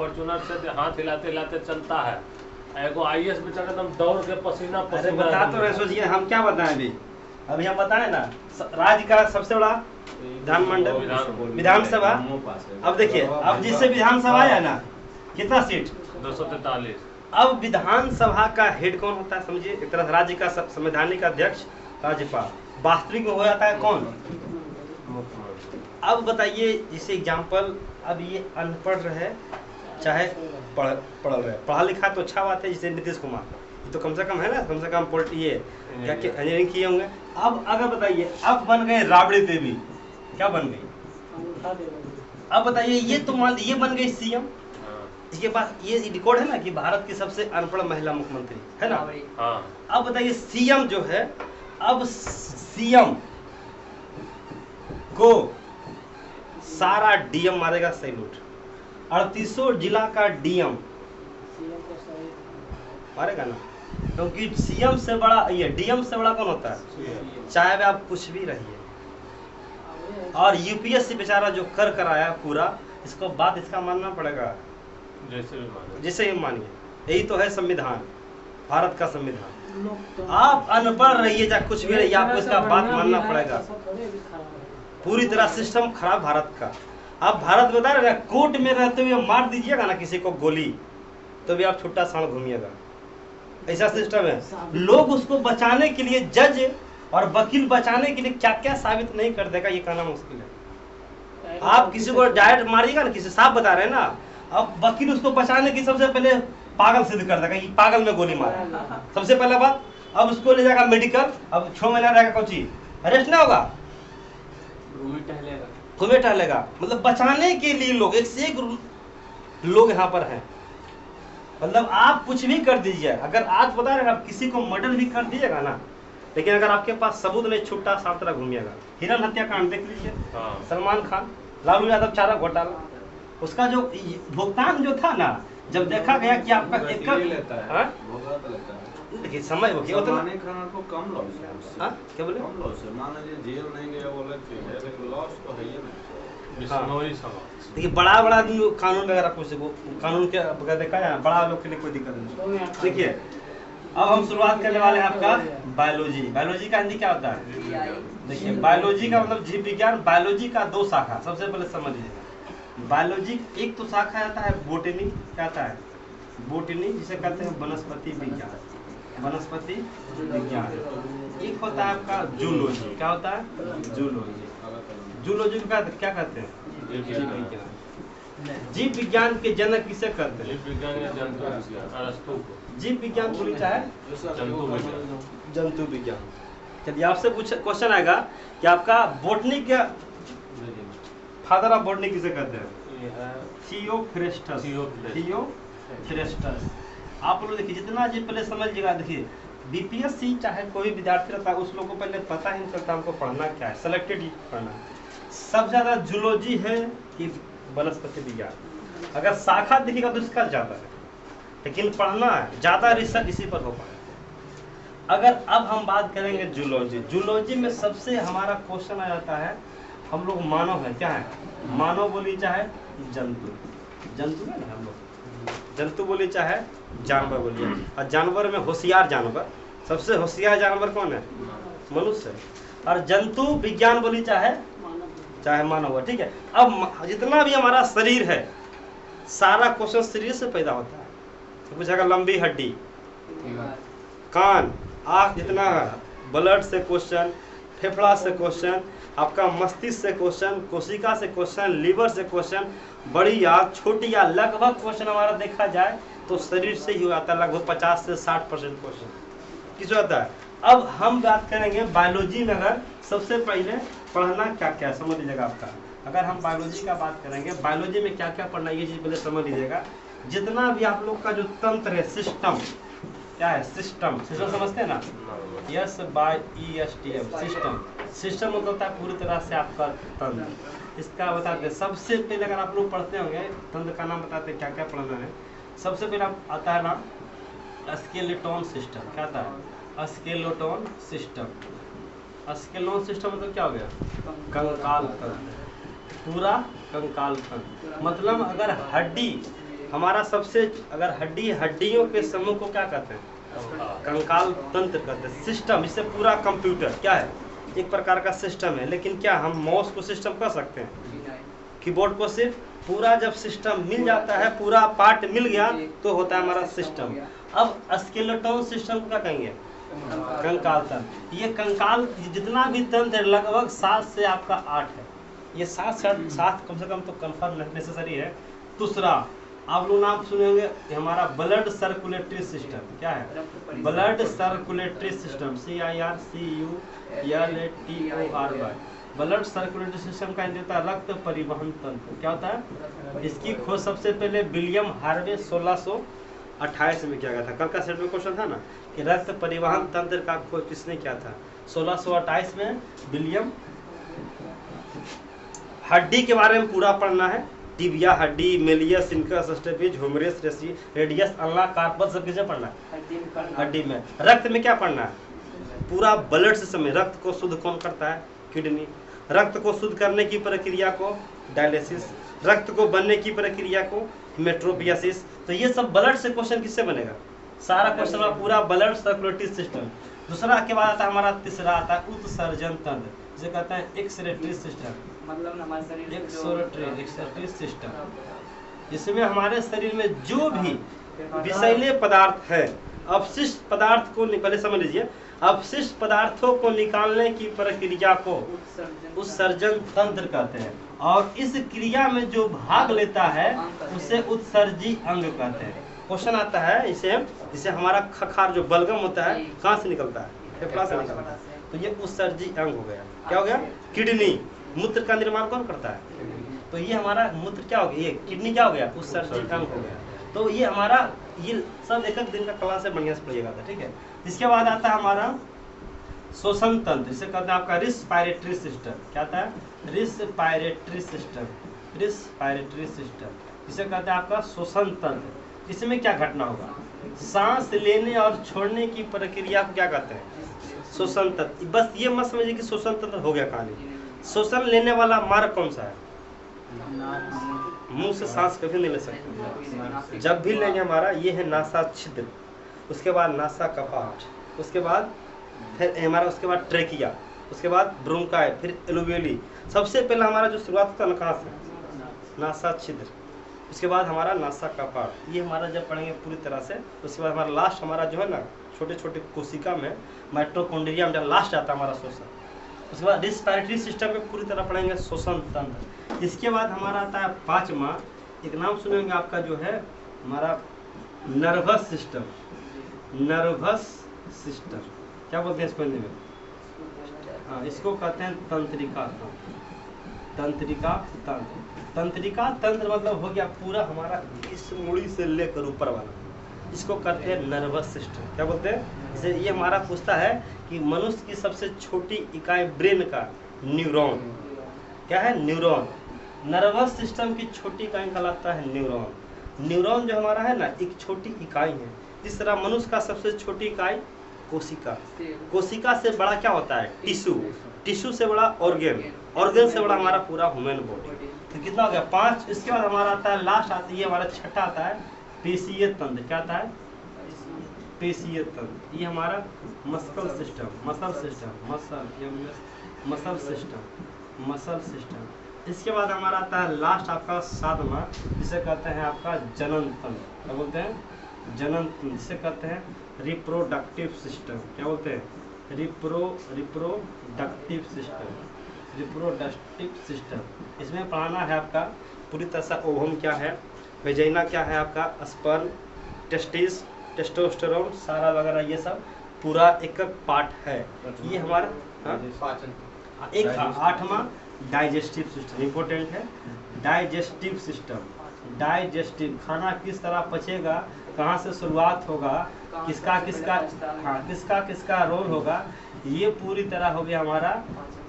Fortuner से हाथ हिलाते हिलाते चलता है। एगो आईएएस बेचारा एकदम दौड़ के पसीना अरे पसीना बता तो रहे, सोचिए हम क्या बताएं अभी हम बताएं ना। राज्य का सबसे बड़ा विधानमंडल विधानसभा। अब देखिए, अब जिससे विधानसभा है ना, कितना सीट 243। अब विधानसभा का हेड कौन होता है समझिए, एक तरह राज्य का संवैधानिक अध्यक्ष राज्यपाल। वास्तविक में हो जाता है कौन? अब बताइए, जैसे एग्जाम्पल, अब ये अनपढ़ रहे चाहे पढ़ रहे, पढ़ा लिखा तो अच्छा बात है, जैसे नीतीश कुमार, ये तो कम से कम है ना, कम से कम ये क्या इंजीनियरिंग किए होंगे। अब अगर बताइए, अब बन गए राबड़ी देवी, क्या बन गई? अब बताइए, ये तो मान ये बन गई सीएम। इसके पास ये रिकॉर्ड है ना कि भारत की सबसे अनपढ़ महिला मुख्यमंत्री है ना। अब बताइए, सीएम जो है, अब सीएम को सारा डीएम मारेगा सैल्यूट। 3800 जिला का डीएम मारेगा ना, क्योंकि सीएम से बड़ा ये डीएम से बड़ा कौन होता है, चाहे आप कुछ भी रहिए। और यूपीएससी बेचारा जो कर आया पूरा, इसको बात इसका मानना पड़ेगा, जैसे भी मानिए। यही तो है संविधान, भारत का संविधान। आप अनपढ़ रहिए चाहे कुछ भी रहिए, आपको इसका बात मानना पड़ेगा। पूरी तरह सिस्टम खराब भारत का। आप भारत बता रहे ना, कोर्ट में रहते हुए मार दीजिएगा ना किसी को गोली, तो भी आप छुट्टा साण घूमिएगा, ऐसा सिस्टम है। लोग उसको बचाने के लिए, जज और वकील बचाने के लिए क्या क्या साबित नहीं कर देगा, ये कहना मुश्किल है। आप किसी को डायरेक्ट मारिएगा ना, किसी साहब बता रहे हैं ना, अब वकील उसको बचाने की सबसे पहले पागल सिद्ध कर देगा, ये पागल में गोली मारा, सबसे पहला बात। अब उसको ले जाएगा मेडिकल, अब 6 महीना रहेगा, कोची अरेस्ट नहीं होगा, घूमे टहलेगा। मतलब बचाने के लिए लोग, एक से एक लोग यहाँ पर हैं। मतलब आप कुछ भी कर दीजिए, अगर आज बता रहे आप किसी को मर्डर भी कर दीजिएगा ना, लेकिन अगर आपके पास सबूत नहीं, छुट्टा साफ तरह घूमिएगा। हिरन हत्याकांड देख लीजिए, सलमान खान, लालू यादव चारा घोटाला, उसका जो भुगतान जो था ना, जब देखा गया कि आपका देखिए समय हो गया, उतना को कम लॉस है। क्या बोले, कम लॉस है, मान लीजिए जेल नहीं गया वो अलग चीज है, लेकिन लॉस तो है ही ना। देखिए, बड़ा बड़ा कानून वगैरह कुछ कानून के बगैर देखा जाए, बड़ा लोग के लिए कोई दिक्कत नहीं। देखिए, अब हम शुरुआत करने वाले हैं आपका बायोलॉजी। बायोलॉजी का हिंदी क्या होता है? देखिए, बायोलॉजी का मतलब जीव विज्ञान। बायोलॉजी का 2 शाखा, सबसे पहले समझ लीजिए। बायोलॉजी एक तो शाखा आता है बोटनी, क्या आता है? बोटनी, जिसे कहते हैं वनस्पति विज्ञान, वनस्पति विज्ञान। एक होता है आपका जूलॉजी, क्या होता है? जूलॉजी। जूलॉजी का क्या कहते हैं? जीव विज्ञान। जीव विज्ञान के जनक किसे कहते हैं? जीव विज्ञान बोली चाहे जंतु विज्ञान। यदि आपसे क्वेश्चन आएगा कि आपका बोटनी क्या, फादर ऑफ बोटनी किसे कहते हैं? थियोफ्रेस्टस। थियोफ्रेस्टस। आप लोग देखिए, जितना जी पहले समझिएगा। देखिए, बीपीएससी चाहे कोई विद्यार्थी रहता है, उस लोगों को पहले पता ही नहीं चलता हमको पढ़ना क्या है, सेलेक्टेड ही पढ़ना है। सबसे ज्यादा जूलॉजी है कि वनस्पति विज्ञान। अगर शाखा देखिएगा तो इसका ज्यादा है, लेकिन पढ़ना है ज्यादा, रिसर्च इसी पर हो पाएगा। अगर अब हम बात करेंगे जूलॉजी, जूलॉजी में सबसे हमारा क्वेश्चन आ जाता है, हम लोग मानव है, क्या है? मानव बोली चाहे जंतु, जंतु है ना, हम लोग जंतु बोली चाहे जानवर बोलिए। और जानवर में होशियार जानवर, सबसे होशियार जानवर कौन है? मनुष्य। और जंतु विज्ञान बोली चाहे मानव, ठीक है। अब जितना भी हमारा शरीर है, सारा क्वेश्चन शरीर से पैदा होता है। तो पूछेगा लंबी हड्डी, कान, आँख, जितना ब्लड से क्वेश्चन, फेफड़ा से क्वेश्चन, आपका मस्तिष्क से क्वेश्चन, कोशिका से क्वेश्चन, लीवर से क्वेश्चन, बड़ी आँख, छोटी आँख, लगभग क्वेश्चन हमारा देखा जाए तो शरीर से ही हो जाता है। लगभग 50 से 60% क्वेश्चन किस होता है। अब हम बात करेंगे बायोलॉजी में, अगर सबसे पहले पढ़ना क्या क्या समझ लीजिएगा आपका। अगर हम बायोलॉजी का बात करेंगे, बायोलॉजी में क्या क्या पढ़ना, ये चीज पहले समझ लीजिएगा। जितना भी आप लोग का जो तंत्र है, सिस्टम, क्या है? सिस्टम। सिस्टम समझते हैं ना? SYESTM, system. सिस्टम मतलब होता है पूरी तरह से आपका तंत्र। इसका बताते हैं, सबसे पहले अगर आप लोग पढ़ते होंगे, तंत्र का नाम बताते हैं क्या क्या पढ़ना है। सबसे पहले आता है ना स्केलेटन सिस्टम। क्या आता है? Skeleton system. स्केलेटन सिस्टम मतलब क्या हो गया? कंकाल तंत्र, पूरा कंकाल तंत्र। मतलब अगर हड्डी हमारा सबसे अगर हड्डियों के समूह को क्या कहते हैं? कंकाल तंत्र कहते हैं। सिस्टम, इससे पूरा कंप्यूटर क्या है? एक प्रकार का सिस्टम है। लेकिन क्या हम माउस को सिस्टम कर सकते हैं? कीबोर्ड को सिर्फ पूरा जब सिस्टम मिल जाता है, पूरा पार्ट मिल गया तो होता है हमारा सिस्टम। अब स्केलेटन सिस्टम को क्या कहेंगे? कंकाल तंत्र। ये कंकाल जितना भी तंत्र है लगभग 7 से आपका 8 है। ये 7 कम से कम तो कंफर्म नेसेसरी है। दूसरा आप लोग नाम सुने होंगे हमारा ब्लड सर्कुलेटरी सिस्टम। क्या है? Blood circulatory system, CIRCULATORY। Blood circulatory system का देता है रक्त परिवहन तंत्र। क्या होता है? इसकी खोज सबसे पहले विलियम हार्वे 1628 में किया गया था। कल का सेट में क्वेश्चन था ना कि रक्त परिवहन तंत्र का खोज किसने किया था? 1628 में विलियम। हड्डी के बारे में पूरा पढ़ना है। टिबिया हड्डी, malleus, incus, stapes, humerus, radius, ulna, carpus सब किसे पढ़ना है? हड्डी में। रक्त में क्या पढ़ना है? पूरा ब्लड सिस्टम में। रक्त को शुद्ध कौन करता है? किडनी। रक्त को शुद्ध करने की प्रक्रिया को डायलिसिस। रक्त को बनने की प्रक्रिया को हेमेटोपोइएसिस। तो ये सब ब्लड से क्वेश्चन किससे बनेगा? सारा क्वेश्चन में पूरा ब्लड सर्कुलेटरी सिस्टम। दूसरा के बाद आता है हमारा, तीसरा आता है उत्सर्जन तंत्र, जिसे कहते हैं एक्सक्रीटरी सिस्टम। मतलब हमारे शरीर एक्सक्रीटरी सिस्टम, जिसमें हमारे शरीर में जो भी विषैले पदार्थ है, अपशिष्ट पदार्थ को, पहले समझ लीजिए, अपशिष्ट पदार्थों को निकालने की प्रक्रिया को उत्सर्जन तंत्र कहते हैं। और इस क्रिया में जो भाग लेता है उसे उत्सर्जी अंग कहते हैं। क्वेश्चन आता है इसे हमारा खखार जो बलगम होता है कहाँ से निकलता है? फेफड़ा से निकलता है। तो ये उत्सर्जी अंग हो गया। क्या हो गया? किडनी। मूत्र का निर्माण कौन करता है? तो ये हमारा मूत्र क्या हो गया? ये किडनी क्या हो गया? उत्सर्जी अंग हो गया। तो ये हमारा, ये सब एक दिन का क्लास है, बढ़िया से पढ़िएगा, ठीक है। इसके बाद आता है हमारा श्वसन तंत्र, इसे कहते हैं आपका रिस्पायरेटरी सिस्टम। क्या आता है? Respiratory system. रिस्पायरेटरी सिस्टम इसे कहते हैं आपका श्वसन तंत्र। इसमें क्या घटना होगा? सांस लेने और छोड़ने की प्रक्रिया को क्या कहते हैं? श्वसन तंत्र। बस ये मत समझिए कि श्वसन तंत्र हो गया कहानी। श्वसन लेने वाला मार्ग कौन सा है? मुंह से सांस कभी नहीं ले सकते। जब भी लेंगे हमारा ये है नासा छिद्र, उसके बाद नासा कपाट, उसके बाद फिर हमारा, उसके बाद ट्रेकिया, उसके बाद ब्रोंकाई, फिर एलुवेली। सबसे पहले हमारा जो शुरुआत होता है कहाँ से? नासा छिद्र। उसके बाद हमारा नासा कपाट। ये हमारा जब पढ़ेंगे पूरी तरह से, उसके बाद हमारा लास्ट हमारा जो है ना, छोटे छोटे कोशिका में माइटोकॉन्ड्रिया में जब लास्ट आता है हमारा श्वसन। उसके बाद रिस्पायरेटरी सिस्टम में पूरी तरह पढ़ेंगे श्वसन तंत्र। इसके बाद हमारा आता है 5वां, एक नाम सुनेंगे आपका जो है हमारा नर्वस सिस्टम। नर्वस सिस्टम क्या बोलते हैं इसको हिंदी में? हाँ, इसको कहते हैं तंत्रिका तंत्र। तंत्रिका तंत्र। तंत्रिका तंत्र मतलब हो गया पूरा हमारा इस मुड़ी से लेकर ऊपर वाला, इसको कहते हैं नर्वस सिस्टम। क्या बोलते हैं? जैसे ये हमारा पूछता है कि मनुष्य की सबसे छोटी इकाई ब्रेन का न्यूरॉन क्या है? न्यूरॉन। नर्वस सिस्टम की छोटी इकाई कहलाता है न्यूरॉन। न्यूरॉन जो हमारा है ना, एक छोटी इकाई है। जिस तरह मनुष्य का सबसे छोटी इकाई कोशिका। कोशिका से बड़ा क्या होता है? टिश्यू। टिश्यू से बड़ा ऑर्गेन। ऑर्गेन से बड़ा हमारा पूरा ह्यूमन बॉडी। तो कितना हो गया? 5। इसके बाद हमारा आता है लास्ट आती है हमारा छठा आता है पेशीय तंत्र। क्या आता है? पेशीय तंत्र। ये हमारा muscle system. Muscle system, muscle system, muscle system. इसके बाद हमारा आता है लास्ट आपका 7वां, जिसे कहते हैं आपका जनन तंत्र। क्या बोलते हैं? जनन तंत्र। जिसे कहते हैं रिप्रोडक्टिव सिस्टम। क्या बोलते हैं? Reproductive system. Reproductive system. इसमें पढ़ाना है आपका पूरी तरह से ओवम क्या है, वेजाइना क्या है आपका, स्पर्म, टेस्टिस, टेस्टोस्टेरोन, सारा वगैरह, ये सब पूरा एक पार्ट है। ये हमारा एक 8वां डाइजेस्टिव सिस्टम इंपॉर्टेंट है। Digestive system. डाइजेस्टिव, खाना किस तरह पचेगा, कहाँ से शुरुआत होगा, किसका किसका रोल होगा, ये पूरी तरह हो गया हमारा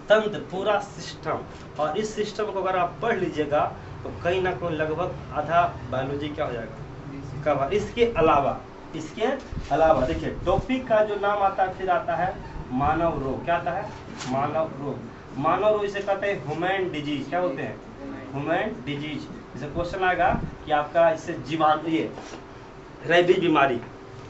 तंत्र, पूरा सिस्टम। और इस सिस्टम को अगर आप पढ़ लीजिएगा तो कहीं ना कहीं लगभग आधा बायोलॉजी क्या हो जाएगा कवर। इसके अलावा देखिए टॉपिक का जो नाम आता है फिर आता है मानव रोग। क्या आता है? मानव रोग। मानव रोग इसे कहते हैं ह्यूमन डिजीज। क्या बोलते हैं? Human disease. जैसे क्वेश्चन आएगा कि आपका इससे जीवाणु, ये रेबीज बीमारी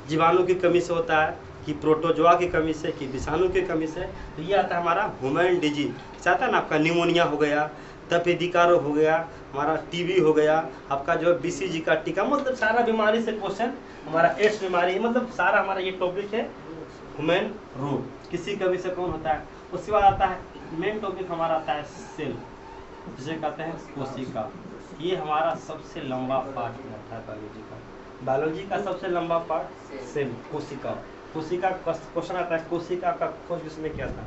जीवाणु की कमी से होता है कि प्रोटोजोआ की कमी से कि विषाणु की कमी से, तो ये आता है हमारा ह्यूमन डिजीज। आता है ना आपका निमोनिया हो गया, तपेदिका रोग हो गया, हमारा टीबी हो गया, आपका जो बीसीजी का टीका, मतलब सारा बीमारी से क्वेश्चन, हमारा एड्स बीमारी, मतलब सारा हमारा ये टॉपिक है ह्यूमन रोग, किसी कमी से कौन होता है। उसके बाद आता है मेन टॉपिक हमारा आता है सेल, जिसे कहते हैं कोशिका। ये हमारा सबसे लंबा पार्ट रहता है बायोलॉजी का। बायोलॉजी का सबसे लंबा पार्ट सेल, कोशिका। कोशिका का क्वेश्चन आता है, कोशिका का खोज किसने किया था?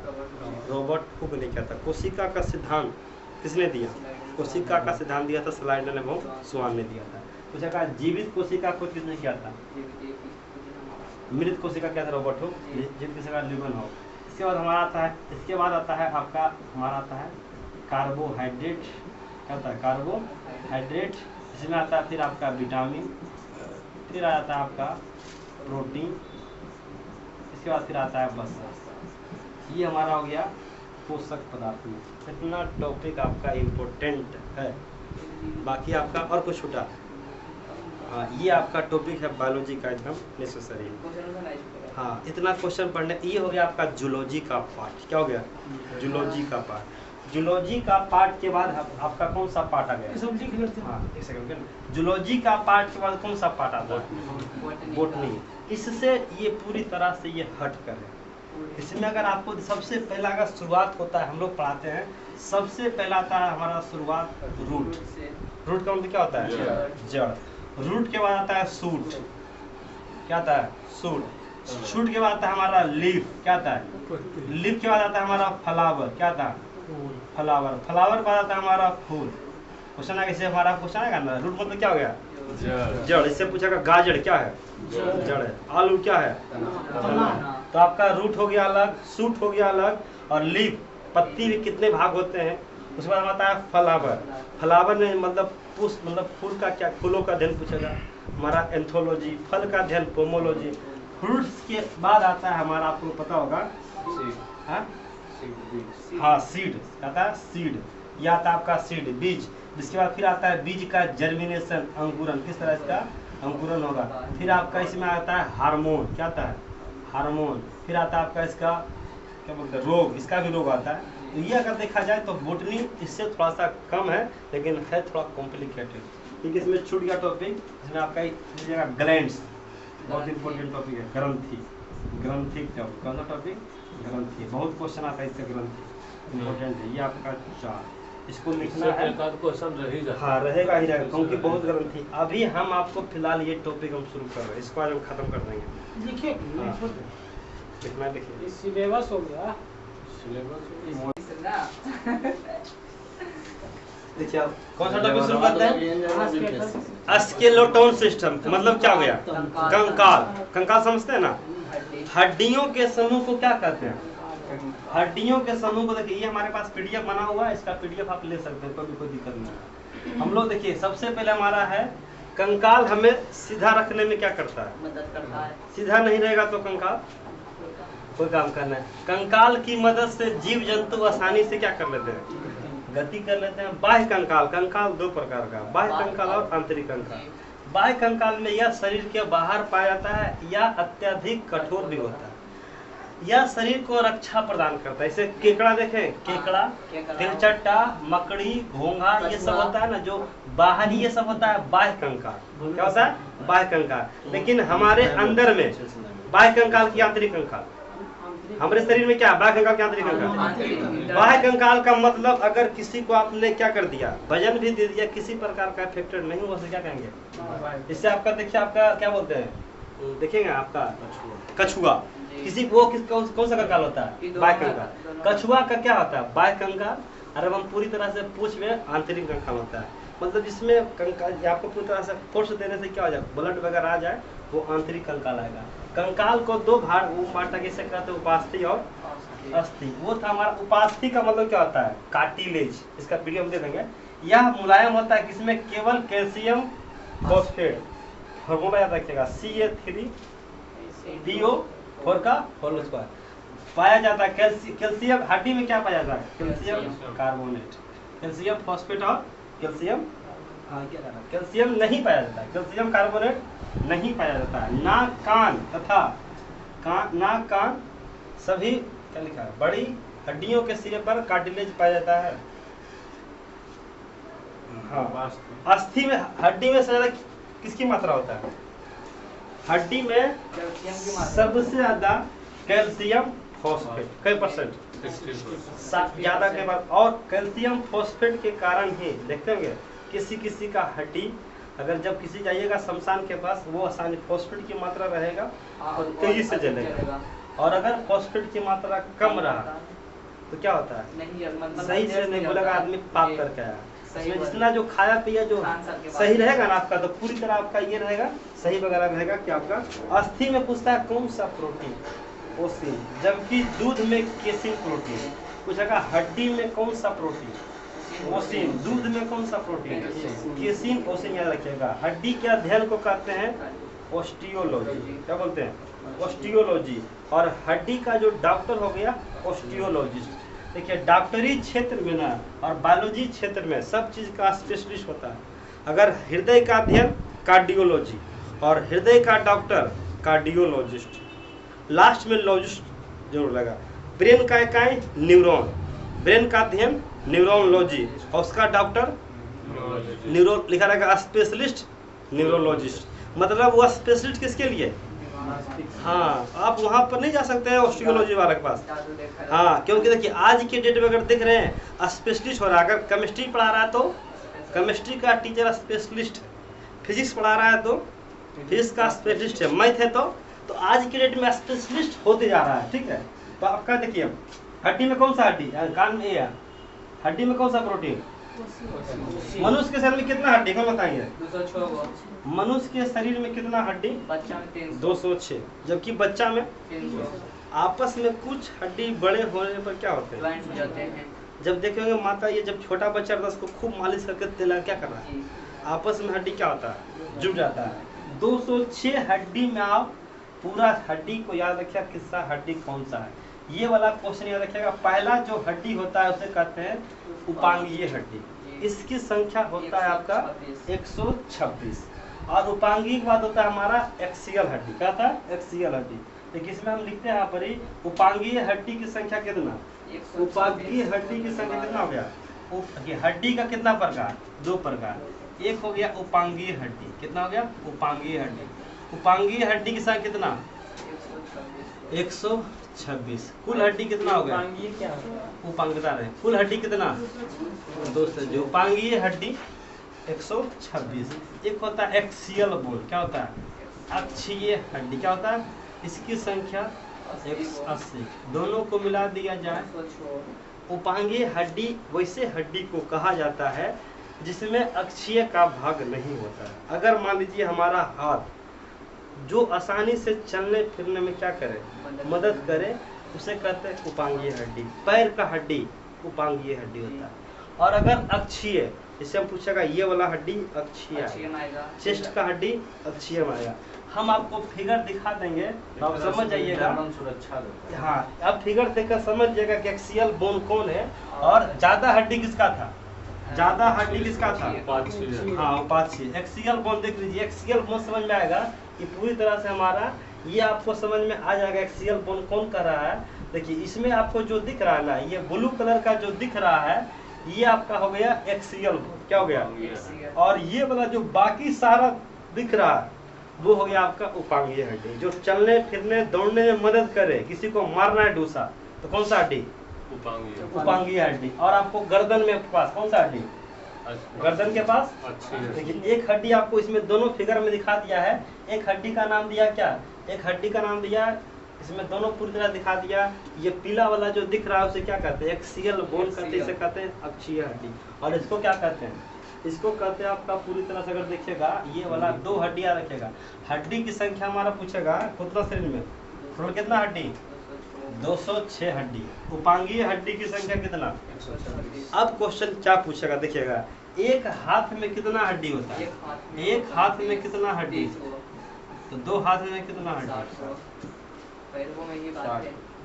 रॉबर्ट हुक ने किया था। कोशिका का सिद्धांत किसने दिया? कोशिका का सिद्धांत दिया था स्लाइडर एवं स्वान ने दिया था। पूछा कहा जीवित कोशिका को किसने किया था? मृत कोशिका क्या था? Robert Hooke. जीवित कोशिका ल्यूमन हो। इसके बाद हमारा आता है, इसके बाद आता है आपका हमारा आता है कार्बोहाइड्रेट। क्या होता है? कार्बोहाइड्रेट। इसमें आता है फिर आपका विटामिन, फिर आता है आपका प्रोटीन, इसके बाद फिर आता है बस। ये हमारा हो गया पोषक पदार्थ में। इतना टॉपिक आपका इम्पोर्टेंट है, बाकी आपका और कुछ छूटा? हाँ, ये आपका टॉपिक है बायोलॉजी का एकदम नेसेसरी। हाँ, इतना क्वेश्चन पढ़ने, ये हो गया आपका जूलॉजी का पार्ट। क्या हो गया? जूलॉजी का पार्ट। जूलॉजी का पार्ट के बाद आपका कौन सा पार्ट आ गया? हाँ, एक सेकंड। जूलॉजी का पार्ट के बाद कौन सा पार्ट आता है? बोटनी। इससे ये पूरी तरह से ये हट कर है। इसमें अगर आपको सबसे पहला अगर शुरुआत होता है, हम लोग पढ़ाते हैं, सबसे पहला आता है हमारा शुरुआत रूट। रूट का मतलब क्या होता है? जड़। रूट के बाद आता है सूट। क्या आता है? सूट। शूट के बाद आता है हमारा लीफ। क्या आता है? लीफ के बाद आता है हमारा फ्लावर। क्या आता है? फ्लावर। फ्लावर के बाद आता है हमारा फूल। क्वेश्चन आएगा, इसे हमारा क्वेश्चन आएगा ना, रूट मतलब क्या हो गया? जड़। इससे पूछेगा गाजर क्या है? जड़ है। आलू क्या है? तो आपका रूट हो गया अलग, सूट हो गया अलग, और लीफ पत्ती में कितने भाग होते हैं। उसके बाद आता है फ्लावर। फ्लावर में मतलब पुष्प, मतलब फूल का क्या, फूलों का अध्ययन पूछेगा, हमारा एंथोलॉजी। फल का अध्ययन पोमोलॉजी। फ्रूट्स के बाद आता है हमारा, आपको पता होगा, हाँ सीड। आता है सीड, या आता है आपका सीड, बीज। जिसके बाद फिर आता है बीज का जर्मिनेशन, अंकुरन। किस तरह इसका अंकुरन होगा। फिर आपका इसमें आता है हार्मोन। क्या आता है? हार्मोन। फिर आता है आपका इसका क्या बोलते हैं, रोग। इसका भी रोग आता है। तो ये अगर देखा जाए तो बोटनी इससे थोड़ा सा कम है, लेकिन है थोड़ा कॉम्प्लिकेटेड। ठीक है, इसमें छूट गया टॉपिक। इसमें आपका लीजिएगा ग्लैंड्स, बहुत इंपॉर्टेंट टॉपिक है। ग्रंथि, ग्रंथि कौन सा टॉपिक? ग्रंथि। बहुत क्वेश्चन आता है इसका, ग्रंथि इंपॉर्टेंट है। ये आपका 4, इसको लिखना है। क्वेश्चन रह ही जाता। हाँ, रहेगा ही रहेगा, क्योंकि बहुत ग्रंथि। अभी हम आपको फिलहाल ये टॉपिक हम शुरू कर रहे हैं, इसको आज हम खत्म कर देंगे। लिखिए, लिखना है, लिखिए। सिलेबस हो गया। देखिए आप कौन सा टॉपिक शुरू करते हैं? स्केलेटन सिस्टम मतलब क्या हो गया? कंकाल। कंकाल समझते हैं ना? हड्डियों के समूह को क्या कहते हैं? हड्डियों के समूह को। देखिए, ये हमारे पास पीडीएफ बना हुआ है, इसका पीडीएफ आप ले सकते हैं, कोई दिक्कत नहीं है। हम लोग देखिए, सबसे पहले हमारा है कंकाल। हमें सीधा रखने में क्या करता है? मदद करता है। सीधा नहीं रहेगा तो कंकाल कोई काम करना है। कंकाल की मदद से जीव जंतु आसानी से क्या कर लेते हैं? गति कर लेते हैं। बाह्य कंकाल। कंकाल 2 प्रकार का, बाह्य कंकाल और आंतरिक कंकाल। बाह्य कंकाल में यह शरीर के बाहर पाया जाता है, या अत्यधिक कठोर भी होता है। यह शरीर को रक्षा प्रदान करता है। इसे केकड़ा देखें, केकड़ा, तिलचट्टा, मकड़ी, घोंघा, ये सब होता है ना, जो बाहरी, ये सब होता है बाह्य कंकाल। क्या होता है? बाह्य कंकाल। लेकिन हमारे अंदर में बाह्य कंकाल की आंतरिक कंकाल। हमारे शरीर में क्या? बाह्य कंकाल की आंतरिक कंकाल। बाह्य कंकाल का मतलब अगर किसी को आपने क्या कर दिया, वजन भी दे दिया, किसी प्रकार का इफेक्टेड नहीं हुआ, क्या कहेंगे? इससे आपका देखिए, आपका क्या बोलते हैं, देखेंगे आपका कछुआ। किसी को कौन सा कंकाल होता है? बाह्य कंकाल। कछुआ का क्या होता है? बाह्य कंकाल। और हम पूरी तरह से पूछ में आंतरिक कंकाल होता है। मतलब जिसमें कंकाल आपको पूरी तरह से फोर्स देने से क्या हो जाए, ब्लड वगैरह आ जाए, वो आंतरिक कंकाल आएगा। कंकाल को 2 भाग वो बांटा, कैसे कहते हैं? उपास्थि और अस्थि। वो था हमारा उपास्थि का मतलब क्या होता है? कार्टिलेज। इसका पीडीएफ दे देंगे। यह मुलायम होता है, किसमें? केवल कैल्शियम फॉस्फेट फॉर्मूला याद रखिएगा, Ca3PO4 का होल स्क्वायर पाया जाता है। कैल्शियम हड्डी में क्या पाया जाता है? कैल्शियम कार्बोनेट, कैल्शियम फॉस्फेट और कैल्शियम हाँ क्या कहना, कैल्शियम नहीं पाया जाता है, कैल्शियम कार्बोनेट नहीं पाया जाता है। नाक कान तथा नाक कान सभी क्या लिखा है, बड़ी हड्डियों के सिरे पर कार्टिलेज पाया जाता है। हाँ, अस्थि में हड्डी में सबसे ज्यादा किसकी मात्रा होता है? हड्डी में सबसे ज्यादा कैल्शियम फॉस्फेट, कई परसेंट? 60%। ज्यादा के बाद। और कैल्शियम फॉस्फेट के कारण ही देखते होंगे किसी किसी का हड्डी, अगर जब किसी जाइएगा शमशान के पास, वो आसानी फॉस्फेट की मात्रा रहेगा और तेजी से जलेगा। और अगर फॉस्फेट की मात्रा कम रहा तो क्या होता है, सही से नहीं बोलेगा, आदमी पाप करके आया। इसमें जितना जो खाया पिया जो सही रहेगा ना आपका, तो पूरी तरह आपका ये रहेगा, सही वगैरह रहेगा कि आपका। अस्थि में पूछता है कौन सा प्रोटीन? ओसिन। जबकि दूध में केसिन प्रोटीन। पूछेगा हड्डी में कौन सा प्रोटीन? ओसिन। दूध में कौन सा प्रोटीन? केसिन, ओसिन, याद रखिएगा। हड्डी के अध्ययन को कहते हैं ऑस्टियोलॉजी। क्या बोलते हैं? ऑस्टियोलॉजी। और हड्डी का जो डॉक्टर हो गया ऑस्टियोलॉजिस्ट। देखिए डॉक्टरी क्षेत्र में ना और बायोलॉजी क्षेत्र में सब चीज का स्पेशलिस्ट होता है। अगर हृदय का अध्ययन कार्डियोलॉजी, और हृदय का डॉक्टर कार्डियोलॉजिस्ट, लास्ट में लॉजिस्ट जरूर लगा। ब्रेन का इकाई न्यूरॉन, ब्रेन का अध्ययन न्यूरोलॉजी, और उसका डॉक्टर न्यूरो लिखा रहेगा स्पेशलिस्ट न्यूरोलॉजिस्ट। मतलब वो स्पेशलिस्ट किसके लिए? हाँ, आप वहाँ पर नहीं जा सकते हैं ऑस्टियोलॉजी वाले के पास। हाँ, क्योंकि देखिए आज के डेट में अगर देख रहे हैं स्पेशलिस्ट हो रहा है। अगर केमिस्ट्री पढ़ा रहा है तो केमिस्ट्री का टीचर स्पेशलिस्ट, फिजिक्स पढ़ा रहा है तो फिजिक्स का स्पेशलिस्ट है, मैथ है तो आज के डेट में स्पेशलिस्ट होते जा रहा है। ठीक है, तो आपका देखिए हड्डी में कौन सा हड्डी, कान में या हड्डी में कौन सा प्रोटीन? मनुष्य के शरीर में कितना हड्डी कौन बताएंगे? 206। मनुष्य के शरीर में कितना हड्डी? बच्चा में 300। 206। जबकि बच्चा में 300। आपस में कुछ हड्डी बड़े होने पर क्या होते हैं? ज्वाइंट हो जाते हैं। जब देखेंगे माता, ये जब छोटा बच्चा रहता है उसको खूब मालिश करके तेल क्या कर रहा है, आपस में हड्डी क्या होता है? जुड़ जाता है। 206 हड्डी में आप पूरा हड्डी को याद रखिए, किसका हड्डी कौन सा है, ये वाला क्वेश्चन याद रखिएगा। पहला जो हड्डी होता है उसे कहते हैं उपांगीय हड्डी। इसकी संख्या होता है आपका 126। और उपांगीय के बाद होता है हमारा एक्सियल हड्डी। क्या था? एक्सियल हड्डी। देखिए इसमें हम लिखते हैं यहाँ पर ही उपांगीय हड्डी की संख्या कितना? उपांगीय हड्डी की संख्या कितना हो गया? हड्डी का कितना प्रकार? 2 प्रकार। एक हो गया उपांगीय हड्डी, कितना हो गया? उपांगीय हड्डी। उपांगीय हड्डी की संख्या कितना? 126। कुल हड्डी कितना हो गया? उपांगता रहे। कुल हड्डी कितना? 200। जो उपांगीय हड्डी 126। एक होता है एक्सियल बोन। क्या होता है? अक्षीय हड्डी। क्या होता है? इसकी संख्या 180। दोनों को मिला दिया जाए उपांगीय हड्डी वैसे हड्डी को कहा जाता है जिसमें अक्षीय का भाग नहीं होता है। अगर मान लीजिए हमारा हाथ जो आसानी से चलने फिरने में क्या करे, मदद करे, उसे कहते हैं उपांगीय हड्डी। पैर का हड्डी उपांगीय हड्डी होता है। और अगर अक्षीय, जैसे हम पूछेगा ये वाला हड्डी अक्षीय, चेस्ट का हड्डी अक्षीय आएगा। हम आपको फिगर दिखा देंगे तो आप समझ जाइएगा। हाँ, अब फिगर देखकर समझ जाइएगा कि एक्सियल बोन कौन है और ज्यादा हड्डी किसका था? ज्यादा हड्डी किसका था? हाँ, उपाक्षीय। एक्सियल बोन देख लीजिए, एक्सियल बोन समझ में आएगा कि पूरी तरह से हमारा ये आपको समझ में आ जाएगा एक्सियल बोन कौन कर रहा है। देखिए इसमें आपको जो दिख रहा है ना, ये ब्लू कलर का जो दिख रहा है ये आपका हो गया एक्सियल बोन। क्या हो गया? और ये वाला जो बाकी सारा दिख रहा है वो हो गया आपका उपांगीय हड्डी, जो चलने फिरने दौड़ने में मदद करे। किसी को मारना है डूसा तो कौन सा हड्डी? उपांगीय हड्डी। और आपको गर्दन में पास कौन सा हड्डी? गर्दन के पास। लेकिन एक हड्डी आपको इसमें दोनों फिगर में दिखा दिया है। एक हड्डी का नाम दिया क्या? एक हड्डी का नाम दिया, इसमें दोनों पूरी तरह दिखा दिया। ये पीला वाला जो दिख रहा है उसे क्या कहते हैं? एक्सियल बोन कहते हैं। इसे कहते हैं अक्षीय हड्डी। और इसको क्या कहते हैं? इसको कहते हैं आपका पूरी तरह से अगर देखिएगा ये वाला 2 हड्डियां रखेगा। हड्डी की संख्या हमारा पूछेगा कितना शरीर में, टोटल कितना हड्डी? 206 हड्डी। उपांगीय हड्डी की संख्या कितना? अब क्वेश्चन क्या पूछेगा देखिएगा, एक हाथ में कितना हड्डी होता है? एक हाथ में कितना हड्डी? तो 2 हाथ में कितना हड्डी?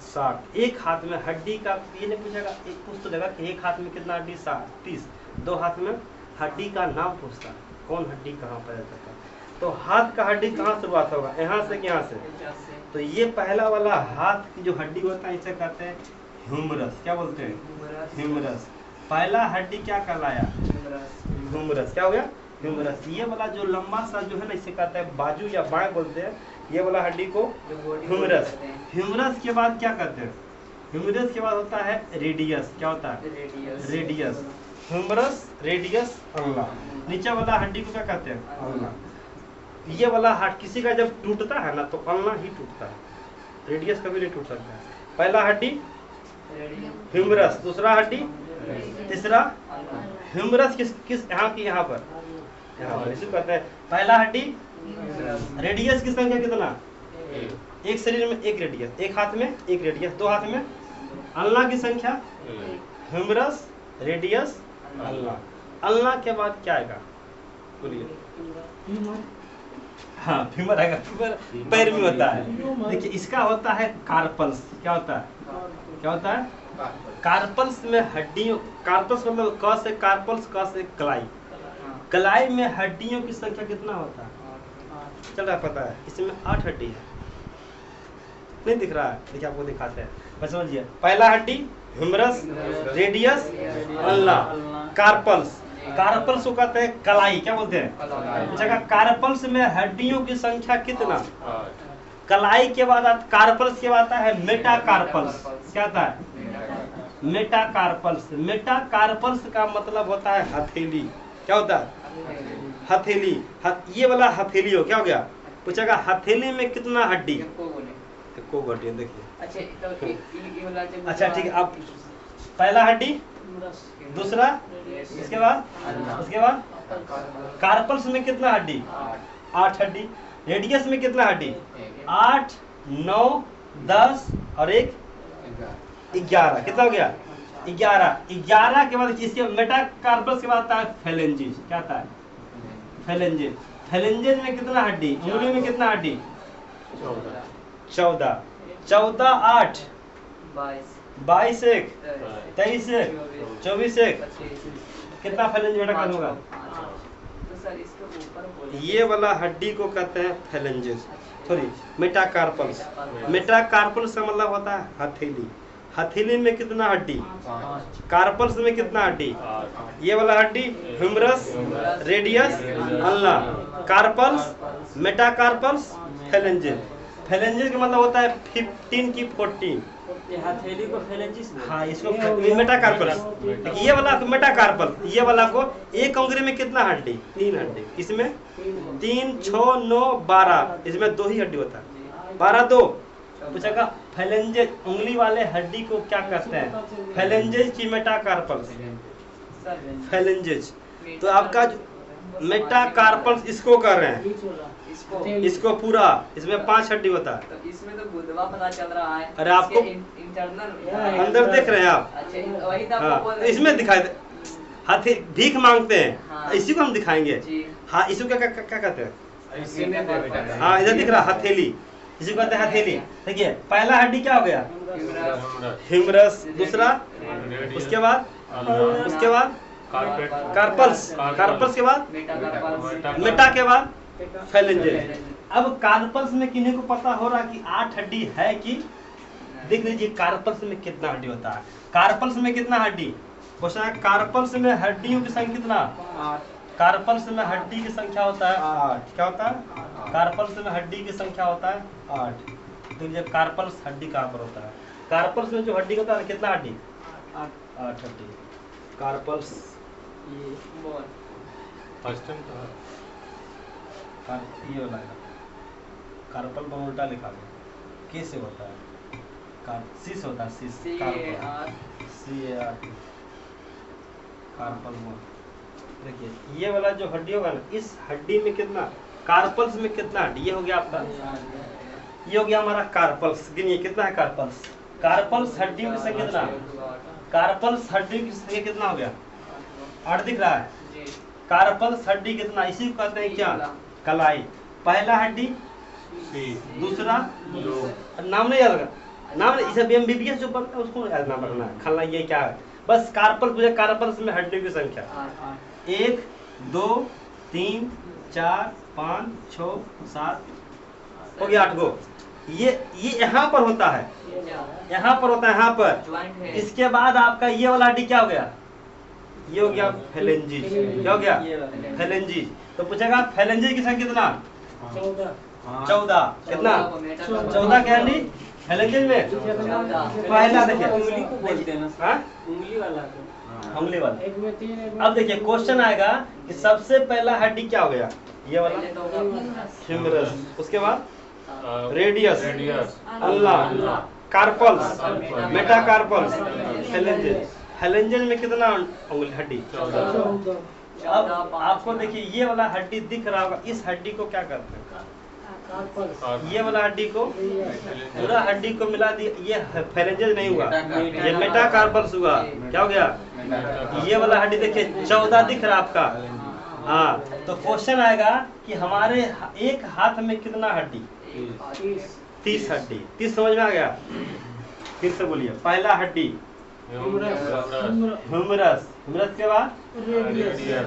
60। एक हाथ में हड्डी का ये नहीं पूछेगा, एक पूछ तो देगा कि एक हाथ में कितना हड्डी? 30। 2 हाथ में हड्डी का नाम पूछता है, कौन हड्डी कहाँ पैदा करता है। तो हाथ का हड्डी कहाँ शुरुआत होगा, यहाँ से कि यहाँ से। तो ये पहला वाला हाथ की जो हड्डी होता है इसे कहते हैं ह्यूमरस। क्या बोलते हैं, ह्यूमरस। पहला हड्डी क्या कहलाया, ह्यूमरस। क्या हो गया, ह्यूमरस। ये वाला जो लंबा सा जो है ना इसे कहते हैं बाजू या बाएं बोलते हैं, ये वाला हड्डी को ह्यूमरस। ह्यूमरस के बाद क्या कहते हैं, ह्यूमरस के बाद होता है रेडियस। क्या होता है, रेडियस। Humerus, radius, ulna. नीचे वाला हड्डी को क्या कहते हैं, अल्ना। ये वाला हाथ किसी का जब टूटता है ना तो अल्ना ही टूटता है, रेडियस कभी नहीं टूट सकता है। पहला हड्डी ह्यूमरस, दूसरा हड्डी, तीसरा ह्यूमरस किस यहाँ की, यहाँ पर, यहाँ पर। इसे कहते हैं पहला हड्डी। रेडियस की संख्या कितना, एक शरीर में एक रेडियस, एक हाथ में एक रेडियस, दो हाथ में। अल्ना की संख्या ह्यूमरस, रेडियस, अल्ना। अल्ना के बाद क्या आएगा, बोलिए। हाँ, फीमर आएगा। फीमर पैर में होता है। देखिए इसका होता है कार्पल्स। क्या होता है, क्या होता है, कार्पल्स में हड्डियों, कार्पल्स मतलब क से कार्पल्स, क से कलाई। कलाई में हड्डियों की संख्या कितना होता है, चल रहा है पता है। इसमें 8 हड्डी है, नहीं दिख रहा है, देखिए आपको दिखाते हैं, बस समझिए। पहला हड्डी humerus, radius, ulna, carpals. Carpals को कहते हैं कलाई। क्या बोलते हैं, जगह कार्पल्स में हड्डियों की संख्या कितना, कलाई के बाद कार्पल्स के बाद आता है मेटाकार्पल्स। क्या आता है, मेटाकार्पल्स। मेटाकार्पल्स का मतलब होता है हथेली। क्या होता है, हथेली। ये वाला हथेली हो, क्या हो गया, पूछेगा हथेली में कितना हड्डी, को हड्डी देखिए। अच्छा ठीक है, अब पहला हड्डी, दूसरा, इसके बाद कार्पल्स में कितना हड्डी, 8 हड्डी। रेडियस में कितना हड्डी, 8, 9, 10 और 1 11। कितना हो गया, 11। 11 के बाद इसके मेटाकार्पल्स के बाद आता है फेलेंजेस। क्या आता है, फेलेंजेस। फेलेंजेस में कितना हड्डी, उंगली में कितना हड्डी, 14। 14, 8, 22, 1, 23, 1, 24, 1, कितना फेलेंज मेटाकार्पल होगा। ये वाला हड्डी को कहते हैं फेलेंजेस, सॉरी मेटाकार्पल्स। मेटाकार्पल्स का मतलब होता है हथेली। हथेली में कितना हड्डी, कार्पल्स में कितना हड्डी, ये वाला हड्डी humerus, radius, ulna, carpals, metacarpals, phalanges. Phalanges का मतलब होता है 15 की 14। हथेली को फेलेंजिस, हाँ इसको मेटाकार्पल्स। ये वाला मेटाकार्पल, ये वाला को एक उंगली में कितना हड्डी, 3 हड्डी। इसमें 3, 6, 9, 12, इसमें 2 ही हड्डी होता है, 12, 2। पूछेगा फेलेंजेस, उंगली वाले हड्डी को क्या कहते हैं, फेलेंजेस की मेटाकार्पल्स, फेलेंजेस। तो आपका मेटाकार्पल्स इसको कर रहे हैं, इसको पूरा, इसमें 5 हड्डी होता है। तो इसमें तो गुदवा पता चल रहा है। अरे आपको इंटरनल अंदर देख रहे हैं आप। अच्छा वही तो हाँ, बोल इसमें दिखाई दे, हाथी भीख मांगते हैं। हाँ। इसी को हम दिखाएंगे। हाँ, इसको क्या क्या कहते हैं, हाँ इधर दिख रहा हथेली, इसी को कहते हैं हथेली। देखिए पहला हड्डी क्या हो गया, ह्यूमरस। दूसरा, उसके बाद कार्पल्स। कार्पल्स के बाद मेटा के बाद फेलेंजेस। अब कार्पल्स में किन्हीं को पता हो रहा कि 8 हड्डी है कि, देख लीजिए कार्पल्स में कितना हड्डी होता है। कार्पल्स में कितना हड्डी, क्वेश्चन है कार्पल्स में हड्डियों की संख्या कितना, कार्पल्स में हड्डी की संख्या होता है 8। क्या होता है, कार्पल्स में हड्डी की संख्या होता है 8। देखिए कार्पल्स हड्डी कहाँ पर होता है, कार्पल्स में जो हड्डी होता है कितना हड्डी, 8 हड्डी। कार्पल्स ये फर्स्ट टाइम ये वाला है, कार्पल पर उल्टा लिखा गया, के से होता है, सी से होता है, सी कार्पल। देखिए ये वाला जो हड्डी होगा ना, इस हड्डी में कितना, कार्पल्स में कितना हड्डी, ये हो गया आपका, ये हो गया हमारा कार्पल्स। गिनिए कितना है कार्पल्स, कार्पल्स हड्डियों की संख्या कितना, कार्पल्स हड्डियों की संख्या कितना हो गया, 8 दिख रहा है। कार्पल्स हड्डी कितना, इसी को कहते हैं क्या, कलाई। पहला हड्डी, दूसरा, नाम नहीं याद रखा, नाम इसे एमबीबीएस जो पढ़ता है उसको याद ना रखना है, खलना ये क्या है, बस कार्पल पूछे, कार्पल्स में हड्डियों की संख्या। 1 2 3 4 5 6 7 हो गया 8 गो। ये यहाँ पर होता है, यहाँ पर होता है, यहाँ पर। ज्वाइंट है। इसके बाद आपका ये वाला हड्डी क्या हो गया? ये हो गया फेलेंजिज। क्या हो गया? फेलेंजिज। तो पूछेगा फेलेंजिज की संख्या कितना? 14। कितना? 14 क्या हड्डी फेलेंजिज में? पहला देखिए, उंगली को बोलते हैं ना। हाँ? उंगली वाला उंगली वाला। अब देखिए क्वेश्चन आएगा कि सबसे पहला हड्डी क्या हो गया? ये वाला ह्यूमरस, उसके बाद radius, ulna, carpals, metacarpals, phalanges. Phalanges में कितना उंगली हड्डी? 14। अब आपको देखिए ये वाला हड्डी दिख रहा होगा, इस हड्डी को क्या करते हैं? ये वाला हड्डी को, पूरा हड्डी को मिला दिया, ये फेलेंजेस नहीं हुआ, ये मेटाकार्पल्स हुआ। क्या हो गया? ये वाला हड्डी देखिए 14 दिख रहा आपका। हाँ, तो क्वेश्चन आएगा कि हमारे एक हाथ में कितना हड्डी? 30 हड्डी। 30 समझ में आ गया? फिर से बोलिए, पहला हड्डी ह्यूमरस, ह्यूमरस के बाद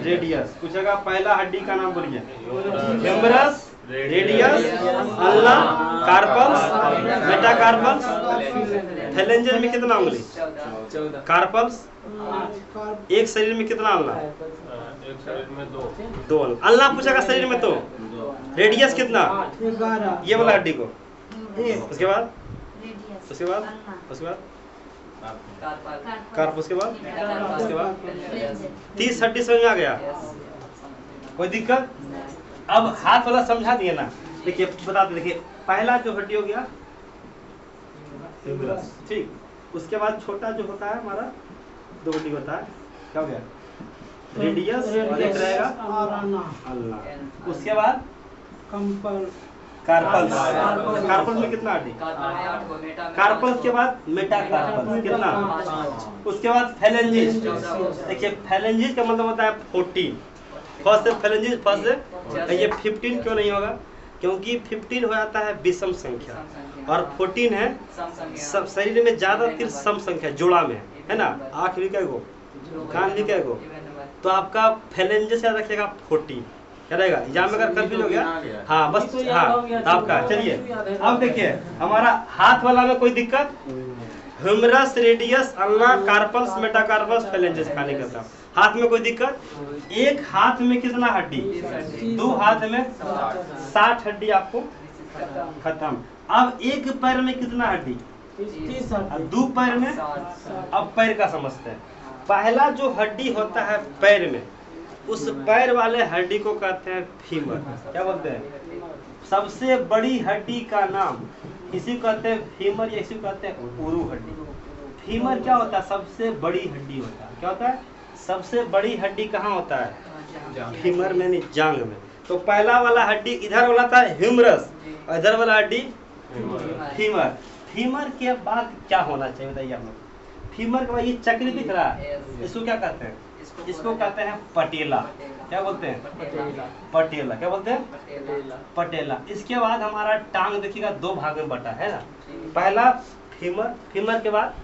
रेडियस। पूछेगा पहला हड्डी का नाम बोलिए। Humerus, radius, ulna, carpals, metacarpals. Phalanges में कितना उंगली? 14। कार्पल्स एक शरीर में कितना अल्ला? एक शरीर में 2। अल्ला पूछेगा शरीर में तो। रेडियस कितना? ये वाला हड्डी को। उसके बाद उसके बाद उसके बाद कार्प, उसके बाद 30 हड्डी समझ में आ गया? कोई दिक्कत? अब हाथ वाला समझा दिए ना। देखिए बताते, देखिए पहला जो हड्डी हो गया ठीक, उसके बाद छोटा जो होता है हमारा 2 हड्डी होता है, क्या हो गया? रेडियस, और एक रहेगा अल्ला। उसके बाद कार्पल्स। कार्पल्स में कितना हड्डी? कार्पल्स के बाद मेटाकार्पल्स कितना? उसके बाद फेलेंजिस। देखिए फेलेंजिस का मतलब होता है 14। फर्स्ट से फेलेंजिस, फर्स्ट से ये 15 क्यों नहीं होगा? क्योंकि 15 हो जाता है विषम संख्या और 14 है सब शरीर में ज्यादातर सम संख्या जोड़ा में है ना। आँख भी क्या गो, कान भी क्या गो, तो आपका फेलेंजिस याद रखिएगा 14। क्या रहेगा? एग्जाम में अगर कंफ्यूज हो गया, हाँ बस, हाँ आपका। चलिए अब देखिए हमारा हाथ वाला में कोई दिक्कत? Humerus, radius, ulna, carpals, metacarpals, phalanges खाने का था। हाथ में कोई दिक्कत? एक हाथ में कितना हड्डी? 2 हाथ में 60 हड्डी आपको खत्म। अब एक पैर में कितना हड्डी? 2 पैर में। अब पैर का समझते हैं। पहला जो हड्डी होता है पैर में, उस पैर वाले हड्डी को कहते हैं फीमर। क्या बोलते हैं? सबसे बड़ी हड्डी का नाम इसी को कहते हैं फीमर, या इसी को कहते हैं उरू हड्डी। फीमर क्या होता है? सबसे बड़ी हड्डी होता है। क्या होता है? सबसे बड़ी हड्डी कहाँ होता है? फीमर में, नहीं जांग में। तो पहला वाला हड्डी इधर वाला था ह्यूमरस, और इधर वाला हड्डी फीमर। फीमर के बाद क्या होना चाहिए बताइए आप लोग? फीमर के बाद ये चक्र दिख रहा है, इसको क्या कहते हैं? इसको कहते हैं पटेला। क्या बोलते हैं? पटेला। क्या बोलते हैं? पटेला। इसके बाद हमारा टांग देखिएगा 2 भाग में बटा है ना। पहला फीमर, फीमर के बाद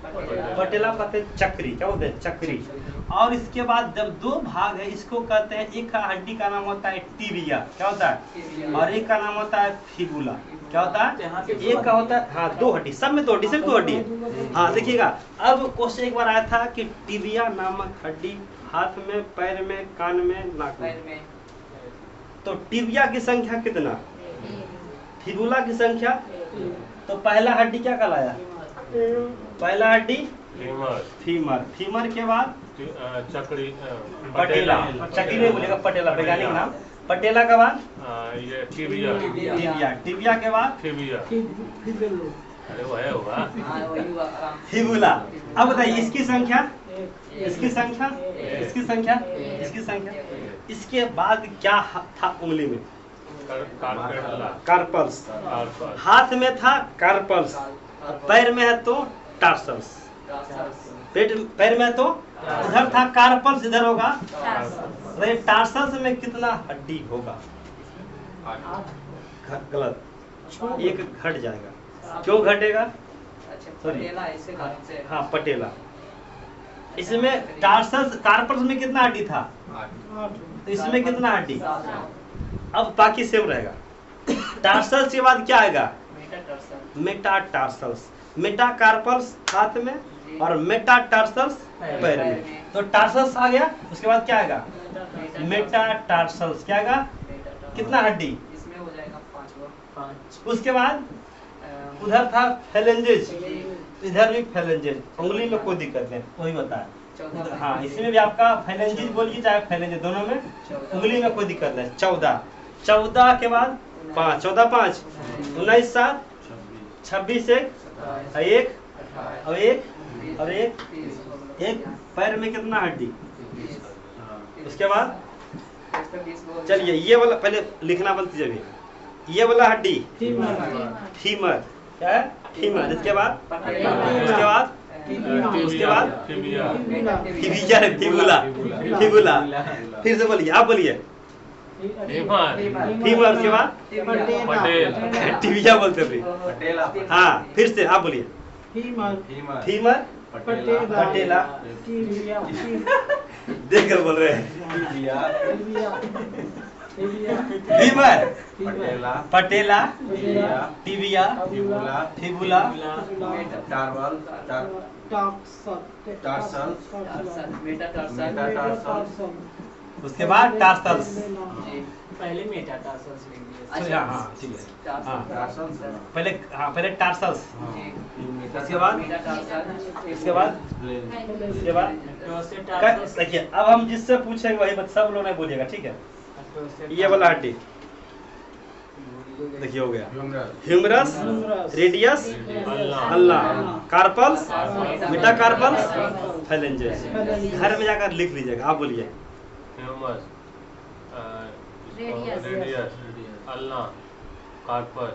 पटेला कहते हैं चक्री। क्या बोलते हैं? चक्री। और इसके बाद जब 2 भाग है, इसको कहते हैं, एक का हड्डी का नाम होता है टिबिया। क्या होता है? और एक का नाम होता है फिबुला। क्या होता है? एक का होता है, हाँ 2 हड्डी, सब में 2 हड्डी, सिर्फ 2 हड्डी है। हाँ देखिएगा, अब क्वेश्चन एक बार आया था कि टिबिया नामक हड्डी हाथ में, पैर में, कान में, नाक में। तो टिबिया की संख्या कितना? फिबुला की संख्या? तो पहला हड्डी क्या कहलाया? पहला हड्डी फीमर। फीमर के बाद चक्री, पटेला। चक्री नहीं बोलेगा, पटेला वैज्ञानिक नाम। पटेला के बाद ये टिबिया। टिबिया। टिबिया के बाद फिबिया। अरे वो है हुआ फिबुला। अब बताइए इसकी संख्या, इसकी संख्या, इसकी संख्या, इसकी संख्या। इसके बाद क्या था उंगली में? कार्पल्स। हाथ में था कार्पल्स, पैर में है तो टार्सल्स। पैर में तो इधर था कार्पल्स, इधर होगा टार्सल्स। में कितना हड्डी होगा? गलत, एक घट जाएगा। क्यों घटेगा? सॉरी, हाँ पटेला। इसमें टार्सल्स कार्पल्स में कितना हड्डी था? 8 तो इसमें कितना हड्डी? अब बाकी सेम रहेगा। टार्सल्स के बाद क्या आएगा? मेटाटार्सल्स। मेटाकार्पल्स हाथ में और मेटाटार्सल्स पैर में। तो टार्सल्स आ गया, उसके बाद क्या आएगा? मेटाटार्सल्स। क्या आएगा? कितना हड्डी? इसमें हो जाएगा 5। उसके बाद उधर था फेलेंजेज, इधर भी फेलेंजेज। उंगली में कोई दिक्कत नहीं, वही बताया। हाँ, इसमें भी आपका फेलेंजेज बोलिए चाहे फेलेंजेज, दोनों में उंगली में कोई दिक्कत नहीं। 14 के बाद 5, 14 5 19 7 26 1 और 1 पैर में कितना हड्डी? उसके बाद चलिए ये वाला पहले लिखना बनती जब ये वाला हड्डी फीमर। क्या है? फीमर। इसके बाद फिबुला। फिर से बोलिए, आप बोलिए। फीमर के बाद टिबिया बोलते हैं। हाँ, फिर से आप बोलिए। फीमर पटेला। देख कर बोल रहे हैं। फीमर पटेला टिबिया फिबुला उसके बाद टार्सल्स। पहले मेटाटार्सल्स लिख दिए। हाँ ठीक है। पहले टार्सल्स। इसके बाद देखिए, अब हम जिससे पूछेंगे वही सब लोग नहीं बोलिएगा, ठीक है? ये वाला हड्डी देखिए हो गया। Humerus, radius, ulna, carpals, metacarpals, phalanges. घर में जाकर लिख लीजिएगा। आप बोलिए। Humerus, radius, ulna, carpus,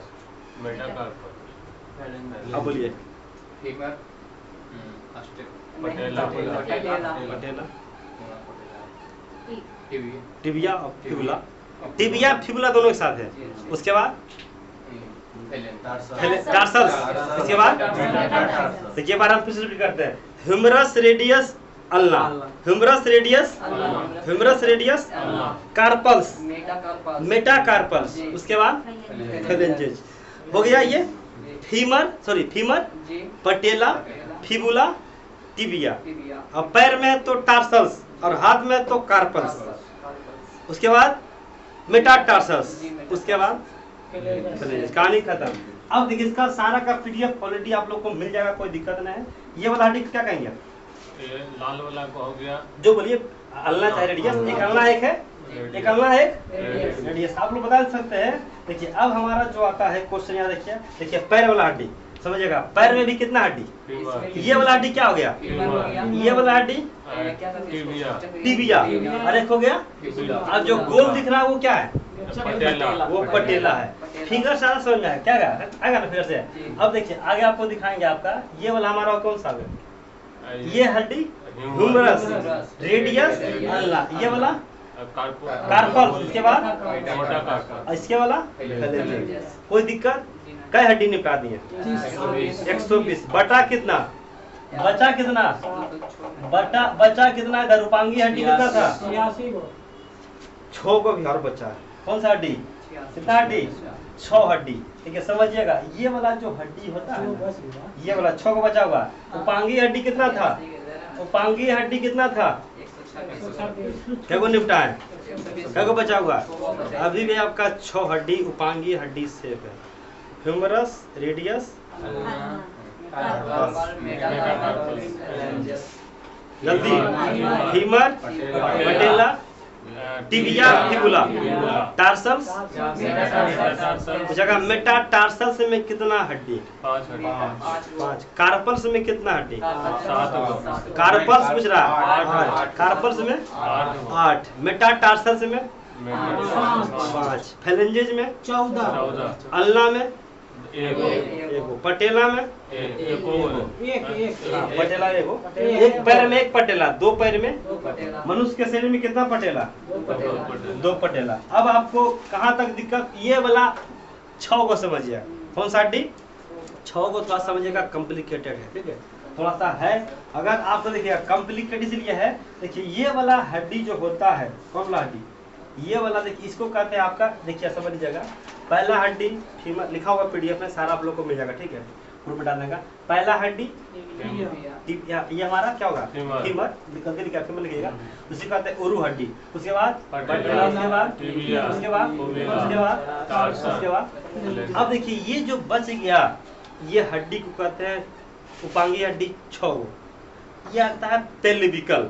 metacarpus. आप बोलिए। फीमर, पटेला, टिबिया और फिबुला। टिबिया फिबुला दोनों एक साथ है। उसके बाद टार्सल्स। इसके बाद देखिए, बार हम फिर से रिपीट करते हैं। Humerus, radius, ulna. Humerus, radius, carpals, metacarpals. उसके बाद फेलेंजेज। हो गया ये फीमर, पटेला, फिबुला, टिबिया। और पैर में तो टार्सल्स और हाथ में तो कार्पल्स। उसके बाद मेटाटार्सल्स। उसके बाद फेलेंजेज। कहानी खत्म। अब देखिए, इसका सारा का PDF ऑलरेडी आप लोग को मिल जाएगा, कोई दिक्कत नहीं है। ये वाला हड्डी क्या कहेंगे? ये लाल वाला को हो गया जो बोलिए, अल्ला चाहे रेडियस। एक अल्ला एक है, एक अल्ला एक रेडियस। आप लोग बता सकते हैं। देखिए, अब हमारा जो आता है क्वेश्चन, यहाँ देखिए पैर वाला हड्डी समझिएगा। पैर में भी कितना हड्डी? ये वाला हड्डी क्या हो गया? ये वाला हड्डी टिबिया। और एक हो गया, अब जो गोल दिख रहा है वो क्या है? वो पटेला है। फिंगर सारा समझ में आया? क्या आएगा ना फिर से? अब देखिए आगे आपको दिखाएंगे। आपका ये वाला हमारा कौन सा है? ये हड्डी ह्यूमरस, रेडियस, अल्ला। ये वाला कार्पल्स। इसके बाद इसके वाला कोई दिक्कत? कई हड्डी निपटा दी है? 120। बटा कितना? बचा कितना? इधर रूपांगी हड्डी कितना था? 6 को भी और बचा है। कौन सा हड्डी? कितना हड्डी? 6 हड्डी। ठीक है, समझिएगा। ये वाला जो हड्डी होता है ना, ये वाला 6 को बचा हुआ। उपांगी हड्डी कितना था? उपांगी हड्डी कितना था? क्या को निपटा है? क्या को बचा हुआ? अभी भी आपका 6 हड्डी उपांगी हड्डी सेफ है। ह्यूमरस, रेडियस, जल्दी। Femur, patella, tibia, fibula, tarsals. जगह मेटाटार्सल्स में कितना हड्डी? 5। कार्पल्स में कितना हड्डी? 7। कार्पल्स पूछ रहा है। कार्पल्स में 8। मेटाटार्सल्स में 5। फेलेंजेज में 14। अल्ला में 1। पटेला में 1। पटेला 1। एक पैर में 1 पटेला, 2 पैर में। मनुष्य के शरीर में कितना पटेला? 2 पटेला। अब आपको कहाँ तक दिक्कत? ये वाला 6 को समझिए। कौन सा हड्डी? 6 को थोड़ा समझिएगा, कॉम्प्लिकेटेड है। ठीक है, थोड़ा सा है। अगर आपको देखिएगा कॉम्प्लिकेट इसलिए है, देखिए ये वाला हड्डी जो होता है, कौन वाला हड्डी, ये वाला देखिए इसको कहते हैं आपका, देखिए समझ लीजिएगा, पहला हड्डी फीमर लिखा हुआ पीडीएफ में सारा आप लोग को मिल जाएगा, ठीक है, ग्रुप में डालने का। पहला हड्डी ये हमारा क्या होगा, फीमर, निकल के लिखा फीमर लिखिएगा, उसी कहते हैं उरु हड्डी। उसके बाद उसके बाद अब देखिए ये जो बच गया ये हड्डी को कहते हैं उपांगी हड्डी 6 गो। ये आता है पेल्विकल,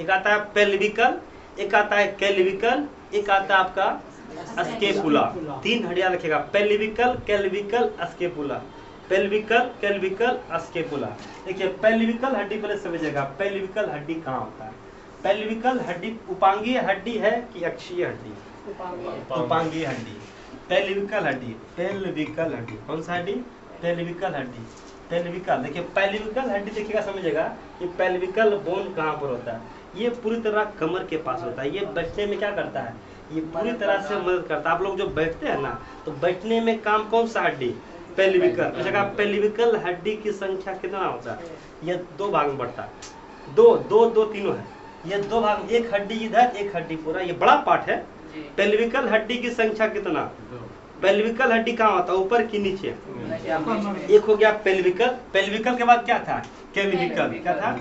एक आता है पेल्विकल, एक आता है कैल्विकल, एक आता है आपका स्केपुला। 3 हड्डियां रखेगा, पेल्विकल, कैल्विकल, स्केपुला, पेल्विकल, कैल्विकल, स्केपुला। देखिए पेल्विकल हड्डी पहले समझिएगा, पेल्विकल हड्डी कहाँ होता है। पेल्विकल हड्डी उपांगीय हड्डी है कि अक्षीय हड्डी, उपांगीय हड्डी, पेल्विकल हड्डी, पेल्विकल हड्डी, कौन सा हड्डी, पेल्विकल हड्डी, पेल्विकल। देखिए पेल्विकल हड्डी देखिएगा समझिएगा, ये पेल्विकल बोन कहाँ पर होता है, ये पूरी तरह कमर के पास होता है। ये बैठने में क्या करता है, ये पूरी तरह से मदद करता है। आप लोग जो बैठते हैं ना, तो बैठने में काम कौन सा हड्डी, पेल्विकल। जगह पेल्विकल हड्डी की संख्या कितना होता है, ये 2 भाग में बढ़ता है, 2 तीनों है, ये 2 भाग, एक हड्डी इधर, एक हड्डी पूरा, ये बड़ा पार्ट है। पेल्विकल हड्डी की संख्या कितना, पेल्विकल हड्डी कहाँ होता है, ऊपर की नीचे, एक हो गया पेल्विकल। पेल्विकल के बाद क्या था, कैल्विकल, क्या था,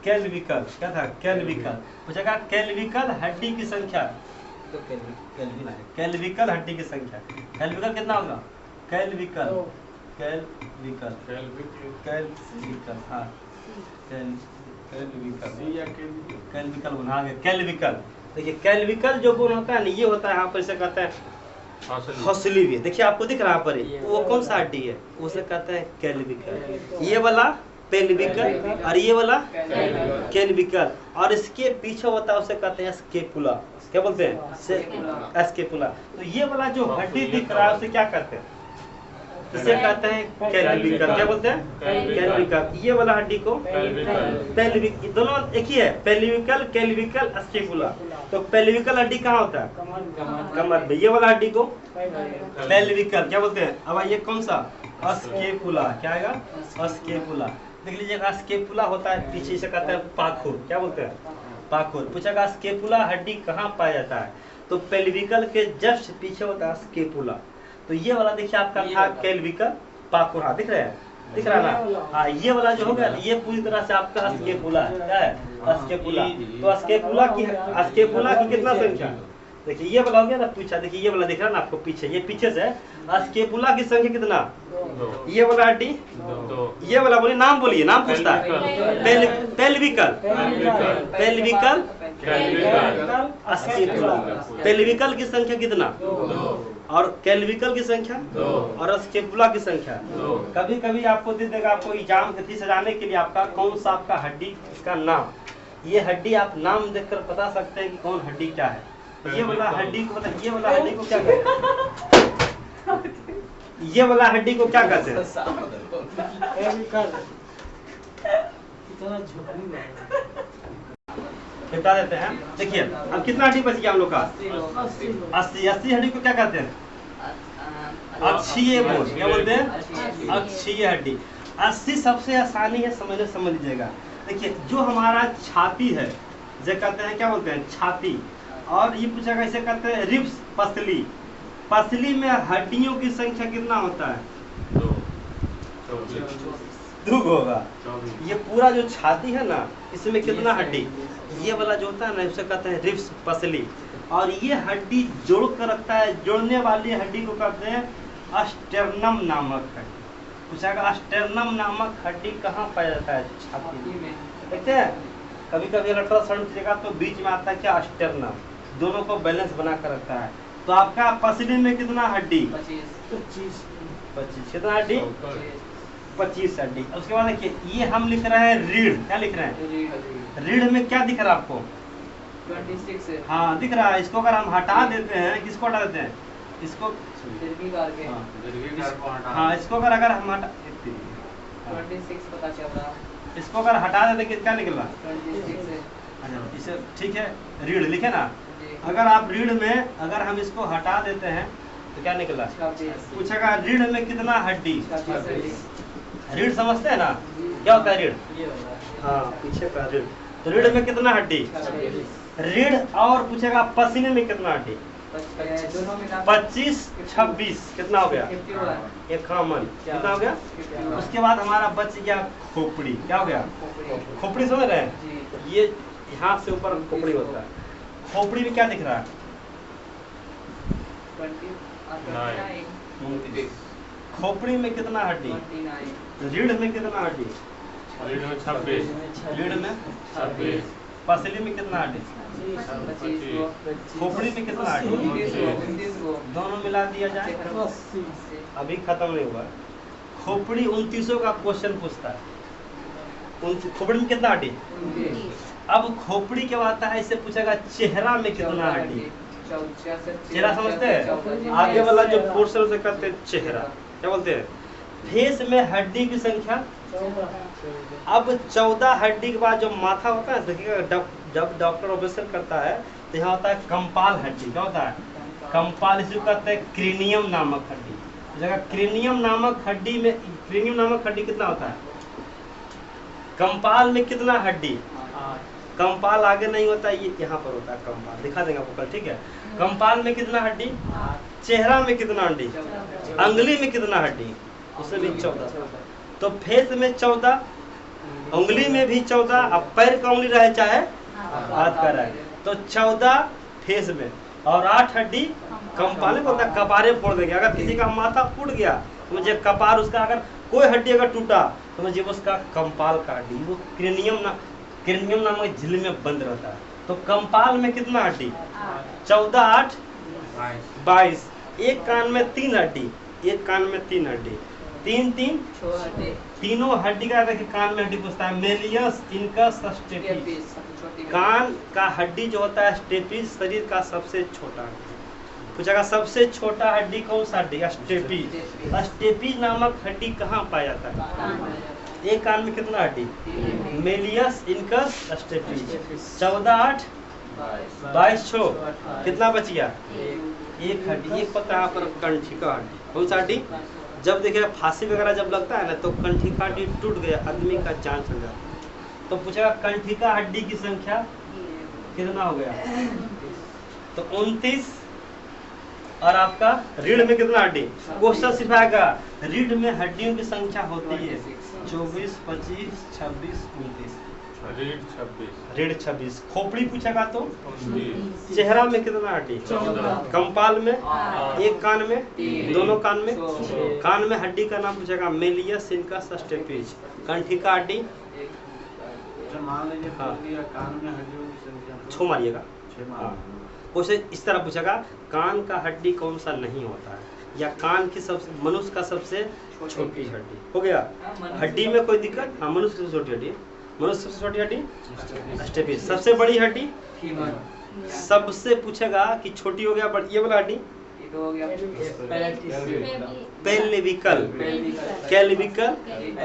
कैल्विकल, क्या था, कैल्विकल। पूछेगा कैल्विकल हड्डी की संख्या, तो कैल्विकल हड्डी की संख्या, कैल्विकल कितना होगा, कैल्विकल, कैल्विकल, कैल्विकल, हाँ कैल्विकल बना गया, कैल्विकल। देखिए कैल्विकल जो गुण होता है ना, ये होता है यहाँ पर, इसे कहते हैं हौसली भी। देखिए आपको दिख रहा है पर वो कौन सा हड्डी है, उसे कहते हैं कैल्विकल। ये वाला पेल्विकल और ये वाला कैल्विकल, और इसके पीछे होता है उसे कहते हैं स्केपुला। क्या बोलते हैं, स्केपुला। तो ये वाला जो हड्डी दिख रहा है उसे क्या कहते हैं, इसे कहते हैं कैल्विकल। क्या बोलते हैं, कैल्विकल। ये वाला हड्डी को पेल्विक, दोनों एक ही है, पेल्विकल, कैल्विकल, स्केपुला। तो पेल्विकल हड्डी कहाँ होता है, कमर में। ये वाला हड्डी को पेल्विकल क्या बोलते हैं। अब ये कौन सा, स्केपुला, क्या आएगा, स्केपुला। देख लीजिएगा स्केपुला होता है पीछे से, कहते हैं पाखुर। क्या बोलते हैं, पाखुर। पूछेगा स्केपुला हड्डी कहाँ पाया जाता है, तो पेल्विकल के जस्ट पीछे होता है स्केपुला। तो ये वाला देखिए आपका था कैल्विकल, पाखुर, हाँ दिख रहे हैं, दिख रहा है ना, हाँ। ये वाला जो हो गया ये पूरी तरह से आपका स्केपुला है, क्या है, स्केपुला। तो स्केपुला की कितना संख्या, देखिए ये वाला हो गया ना पूछा, देखिए ये वाला दिख रहा है ना आपको पीछे, ये पीछे से स्केपुला की संख्या कितना, ये वाला हड्डी, ये वाला बोलिए, नाम बोलिए, नाम पूछता है, पेल्विकल, पेल्विकल, स्केपुला। पेल्विकल की संख्या कितना, और कैल्विकल की संख्या, और स्केपुला की संख्या। कभी कभी आपको दे देगा, आपको एग्जाम तिथि सजाने के लिए आपका कौन सा आपका हड्डी, इसका नाम, ये हड्डी आप नाम देखकर बता सकते हैं कि कौन हड्डी क्या है। ये वाला हड्डी को मतलब, ये वाला हड्डी को क्या कहते हैं, ये वाला हड्डी को क्या कहते हैं, बता देते हैं। देखिए अब कितना हड्डी बच गया हम लोग का, 80 हड्डी को क्या कहते हैं, अक्षीय बोन। क्या बोलते हैं, अक्षीय हड्डी। 80 सबसे आसानी है समझने, समझ लीजिएगा। देखिए जो हमारा छाती है, जो कहते हैं, क्या बोलते हैं, छाती। और ये पूछेगा, इसे कहते हैं रिब्स, पसली। पसली में हड्डियों की संख्या कितना होता है, 2 होगा। ये पूरा जो छाती है ना, इसमें कितना हड्डी, ये वाला जो होता है ना, उसे कहते हैं रिब्स, पसली। और ये हड्डी जोड़ कर रखता है, जोड़ने वाली हड्डी को कहते हैं अस्टेर्नम नामक हड्डी। पूछेगा अस्टेर्नम नामक हड्डी कहाँ पाया जाता है, छाती में। देखते हैं कभी कभी अल्ट्रासाउंड कीजिएगा तो बीच में आता है क्या, अस्टेर्नम, दोनों को बैलेंस बना कर रखता है। तो आपका पसली में कितना हड्डी, 25 कितना हड्डी, 25 हड्डी। उसके बाद देखिए ये हम लिख रहे हैं रीढ़, क्या लिख रहे हैं, रीढ़ में क्या दिख रहा है आपको, 26 है। हाँ दिख रहा है। इसको अगर हम हटा देते हैं, किसको हटा देते हैं, इसको, हाँ इसको अगर हम हटा, 26 पता चल रहा है। इसको अगर हटा देते कितना निकल रहा, 26 है। अच्छा इसे ठीक है, रीढ़ लिखे ना। अगर आप रीढ़ में अगर हम इसको हटा देते हैं तो क्या निकल रहा, पूछेगा रीढ़ में कितना हड्डी, रीढ़ समझते हैं ना, क्या होता है रीढ़? ये वाला हाँ, पीछे का रीढ़। तो रीढ़ में कितना हड्डी? रीढ़ और पूछेगा पसीने में कितना हड्डी? दोनों मिला 25 26 कितना हो गया? 51 एक कॉमन कितना हो गया? 51 उसके बाद हमारा बच गया खोपड़ी। क्या हो गया? खोपड़ी समझ रहे हैं? जी ये यहाँ से ऊपर खोपड़ी होता है। खोपड़ी में क्या दिख रहा है? 29 खोपड़ी में कितना हड्डी? 29 रीढ़ में कितना हड्डी? रीढ़ में 26, रीढ़ में 26, पसली में कितना हड्डी? 25 को खोपड़ी में कितना हड्डी? 29 को दोनों मिला दिया जाए, अभी खत्म नहीं हुआ। खोपड़ी 29 का क्वेश्चन पूछता है। खोपड़ी में कितना हड्डी? अब खोपड़ी के बाद आता है, इससे पूछेगा चेहरा में कितना हड्डी? चेहरा समझते हैं? आगे वाला जो पोर्शन से करते हैं चेहरा, क्या बोलते हैं? फेस में हड्डी की संख्या। अब 14 हड्डी के बाद जो माथा होता है, देखिएगा जब डॉक्टर ऑपरेशन करता है तो यहाँ होता है कंपाल हड्डी। क्या होता है? कंपाल, इसे कहते हैं क्रेनियम नामक हड्डी। जगह क्रेनियम नामक हड्डी में, क्रेनियम नामक हड्डी कितना होता है? कंपाल में कितना हड्डी? कंपाल आगे नहीं होता, ये यहाँ पर होता है कंपाल, दिखा देंगे आपको कल, ठीक है? कंपाल में कितना हड्डी? चेहरा में कितना हड्डी? अंगुली में कितना हड्डी? उसमें भी 14। तो फेस में 14, उंगली में भी 14, अब पैर का उंगली रहे चाहे हाथ का रहे, तो 14 फेस में और 8 हड्डी कंपाल में। बोलता कपारे फोड़ देंगे। अगर किसी का माथा फूट गया तो मुझे कपार, उसका अगर कोई हड्डी अगर टूटा तो मुझे उसका कंपाल का हड्डी, वो क्रेनियम नामक झिल्ली में बंद रहता है। तो कंपाल में कितना हड्डी? 14 8 22। एक कान में 3 हड्डी, एक कान में 3 हड्डी, 3 3 तीनों हड्डी का देखिए कान में हड्डी पूछता है। Méliès, incus, stapes. कान का हड्डी जो होता है स्टेपिस, शरीर का सबसे छोटा हड्डी। पूछेगा सबसे छोटा हड्डी कौन सा हड्डी? स्टेपिस। स्टेपिस नामक हड्डी कहाँ पाया जाता है? एक कान में कितना हड्डी? Malleus, incus, stapes. 14 8 22 6 कितना बच गया? एक हड्डी। एक पता है पर कंठिका हड्डी। कौन सा हड्डी? जब देखिए फांसी वगैरह जब लगता है ना तो कंठिका हड्डी टूट गया, आदमी का जान चल जाता है। तो पूछेगा कंठिका हड्डी की संख्या कितना हो गया? तो 29। और आपका रीढ़ में कितना हड्डी? क्वेश्चन सिर्फ आएगा रीढ़ में हड्डियों की संख्या होती है 24 25 26 29। रीढ़ 26, रीढ़ 26। खोपड़ी पूछेगा तो 29, चेहरा में कितना हड्डी? 14, कंपाल में, एक कान में, 3, दोनों कान में। 6। कान में हड्डी का नाम पूछेगा मेलियस, इनकस, स्टेपिस। कंठिका हड्डी मान लीजिए हाँ। कान में हड्डियों की संख्या 6 मारिएगा। 6 हाँ। उसे इस तरह पूछेगा कान का हड्डी कौन सा नहीं होता है, या कान की सबसे, मनुष्य का सबसे छोटी हड्डी। हो गया? हड्डी में कोई दिक्कत? हाँ, मनुष्य की सबसे छोटी हड्डी, मनुष्य सबसे छोटी हड्डी स्टेपिस। सबसे बड़ी हड्डी सबसे पूछेगा कि छोटी हो गया, बट ये वाला हड्डी पेल्विकल, कैल्विकल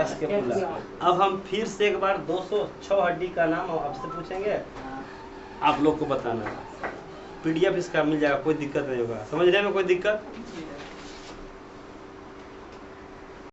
स्कैपुला। अब हम फिर से एक बार 206 हड्डी का नाम आपसे पूछेंगे, आप लोग को बताना है। PDF इसका मिल जाएगा, कोई दिक्कत नहीं होगा। समझने में कोई दिक्कत?